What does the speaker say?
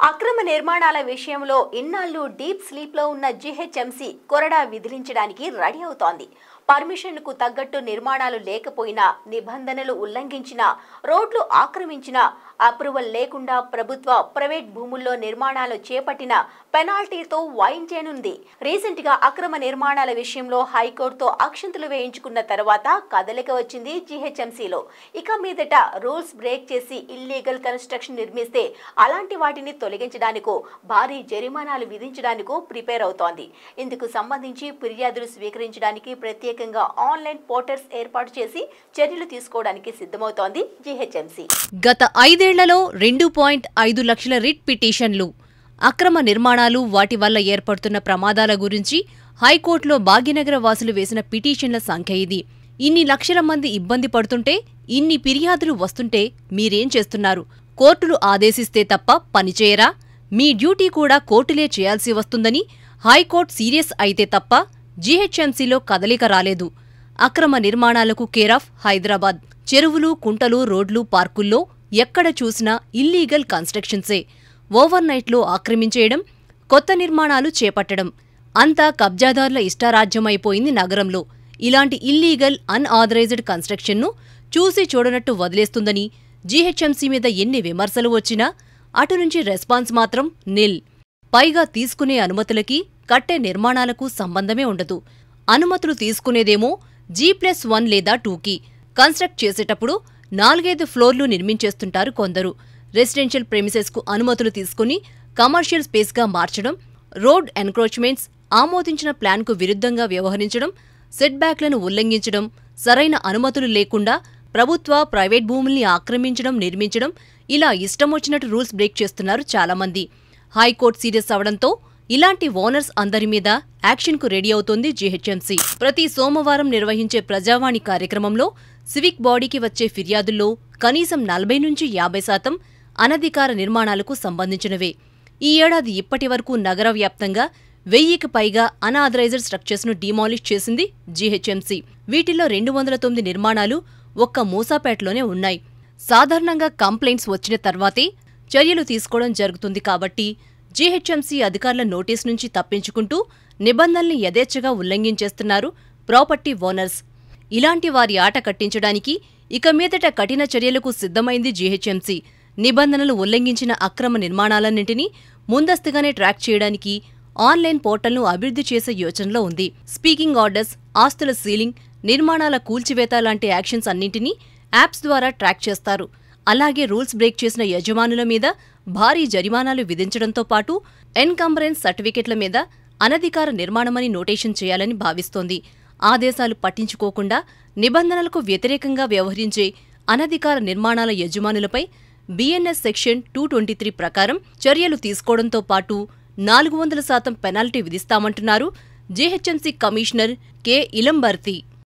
అక్రమ నిర్మాణాల విషయంలో ఇన్నాళ్లు డీప్ స్లీప్ లో ఉన్న జీహెచ్ఎంసీ కొరడా విధించడానికి రెడీ అవుతోంది. పర్మిషన్కు తగ్గట్టు నిర్మాణాలు లేకపోయినా, నిబంధనలు ఉల్లంఘించినా, రోడ్లు ఆక్రమించినా, అప్రూవల్ లేకుండా ప్రభుత్వ ప్రైవేట్ భూముల్లో నిర్మాణాలు చేపట్టిన పెనాల్టీతో వాయించనుంది. రీసెంట్ గా అక్రమ నిర్మాణాల విషయంలో హైకోర్టుతో అక్షంతలు వేయించుకున్న తర్వాత కదలిక వచ్చింది జీహెచ్ఎంసీలో. ఇక మీదట రూల్స్ బ్రేక్ చేసి ఇల్లీగల్ కన్స్ట్రక్షన్ నిర్మిస్తే అలాంటి వాటిని తొలగించడానికో, భారీ జరిమానాలు విధించడానికో ప్రిపేర్ అవుతోంది. ఇందుకు సంబంధించి ఫిర్యాదులు స్వీకరించడానికి ప్రత్యేకంగా ఆన్లైన్ పోర్టల్స్ ఏర్పాటు చేసి చర్యలు తీసుకోవడానికి సిద్ధమవుతోంది జీహెచ్ఎంసీ. గత 5 ఏళ్లలో 2.5 లక్షల రిట్ పిటిషన్లు. అక్రమ నిర్మాణాలు, వాటి వల్ల ఏర్పడుతున్న ప్రమాదాల గురించి హైకోర్టులో భాగ్యనగర వాసులు వేసిన పిటిషన్ల సంఖ్య ఇది. ఇన్ని లక్షల మంది ఇబ్బంది పడుతుంటే, ఇన్ని ఫిర్యాదులు వస్తుంటే మీరేం చేస్తున్నారు? కోర్టులు ఆదేశిస్తే తప్ప పనిచేయరా? మీ డ్యూటీ కూడా కోర్టులే చేయాల్సి వస్తుందని హైకోర్టు సీరియస్ అయితే తప్ప జీహెచ్ఎంసీలో కదలిక రాలేదు. అక్రమ నిర్మాణాలకు కేరాఫ్ హైదరాబాద్. చెరువులు, కుంటలు, రోడ్లు, పార్కుల్లో ఎక్కడ చూసినా ఇల్లీగల్ కన్స్ట్రక్షన్సే. ఓవర్ నైట్లో ఆక్రమించేయడం, కొత్త నిర్మాణాలు చేపట్టడం, అంతా కబ్జాదారుల ఇష్టారాజ్యమైపోయింది నగరంలో. ఇలాంటి ఇల్లీగల్, అన్ఆథరైజ్డ్ కన్స్ట్రక్షన్ను చూసి చూడనట్టు వదిలేస్తుందని జీహెచ్ఎంసీ మీద ఎన్ని విమర్శలు వచ్చినా అటునుంచి రెస్పాన్స్ మాత్రం నిల్. పైగా తీసుకునే అనుమతులకి, కట్టే నిర్మాణాలకు సంబంధమే ఉండదు. అనుమతులు తీసుకునేదేమో G+1 లేదా 2కి. కన్స్ట్రక్ట్ చేసేటప్పుడు 4-5 ఫ్లోర్లు నిర్మించేస్తుంటారు కొందరు. రెసిడెన్షియల్ ప్రెమిసెస్కు అనుమతులు తీసుకుని కమర్షియల్ స్పేస్గా మార్చడం, రోడ్ ఎన్క్రోచ్మెంట్స్, ఆమోదించిన ప్లాన్కు విరుద్ధంగా వ్యవహరించడం, సెట్బ్యాక్లను ఉల్లంఘించడం, సరైన అనుమతులు లేకుండా ప్రభుత్వ, ప్రైవేట్ భూముల్ని ఆక్రమించడం, నిర్మించడం, ఇలా ఇష్టమొచ్చినట్టు రూల్స్ బ్రేక్ చేస్తున్నారు చాలామంది. హైకోర్టు సీరియస్ అవడంతో ఇలాంటి ఓనర్స్ అందరి మీద యాక్షన్కు రెడీ అవుతోంది జీహెచ్ఎంసీ. ప్రతి సోమవారం నిర్వహించే ప్రజావాణి కార్యక్రమంలో సివిక్ బాడీకి వచ్చే ఫిర్యాదుల్లో కనీసం 40-50% అనధికార నిర్మాణాలకు సంబంధించినవే. ఈ ఏడాది ఇప్పటి వరకు నగర వ్యాప్తంగా 1000కి పైగా అన్ఆథరైజ్డ్ స్ట్రక్చర్స్ను డిమాలిష్ చేసింది జీహెచ్ఎంసీ. వీటిల్లో 209 నిర్మాణాలు ఒక్క మూసాపేటలోనే ఉన్నాయి. సాధారణంగా కంప్లైంట్స్ వచ్చిన తర్వాతే చర్యలు తీసుకోవడం జరుగుతుంది కాబట్టి జీహెచ్ఎంసీ అధికారుల నోటీస్ నుంచి తప్పించుకుంటూ నిబంధనల్ని యథేచ్ఛగా ఉల్లంఘించేస్తున్నారు ప్రాపర్టీ ఓనర్స్. ఇలాంటి వారి ఆట కట్టించడానికి ఇక మీదట కఠిన చర్యలకు సిద్ధమైంది జీహెచ్ఎంసీ. నిబంధనలు ఉల్లంఘించిన అక్రమ నిర్మాణాలన్నింటినీ ముందస్తుగానే ట్రాక్ చేయడానికి ఆన్లైన్ పోర్టల్ను అభివృద్ధి చేసే యోచనలో ఉంది. స్పీకింగ్ ఆర్డర్స్, ఆస్తుల సీలింగ్, నిర్మాణాల కూల్చివేత లాంటి యాక్షన్స్ అన్నింటినీ యాప్స్ ద్వారా ట్రాక్ చేస్తారు. అలాగే రూల్స్ బ్రేక్ చేసిన యజమానుల మీద భారీ జరిమానాలు విధించడంతో పాటు ఎన్కంబరెన్స్ సర్టిఫికెట్ల మీద అనధికార నిర్మాణమని నోటేషన్ చేయాలని భావిస్తోంది. ఆదేశాలు పట్టించుకోకుండా నిబంధనలకు వ్యతిరేకంగా వ్యవహరించే అనధికార నిర్మాణాల యజమానులపై బిఎన్ఎస్ సెక్షన్ 223 ప్రకారం చర్యలు తీసుకోవడంతో పాటు 400% పెనాల్టీ విధిస్తామంటున్నారు జీహెచ్ఎంసీ కమిషనర్ కె. ఇలంబర్తి.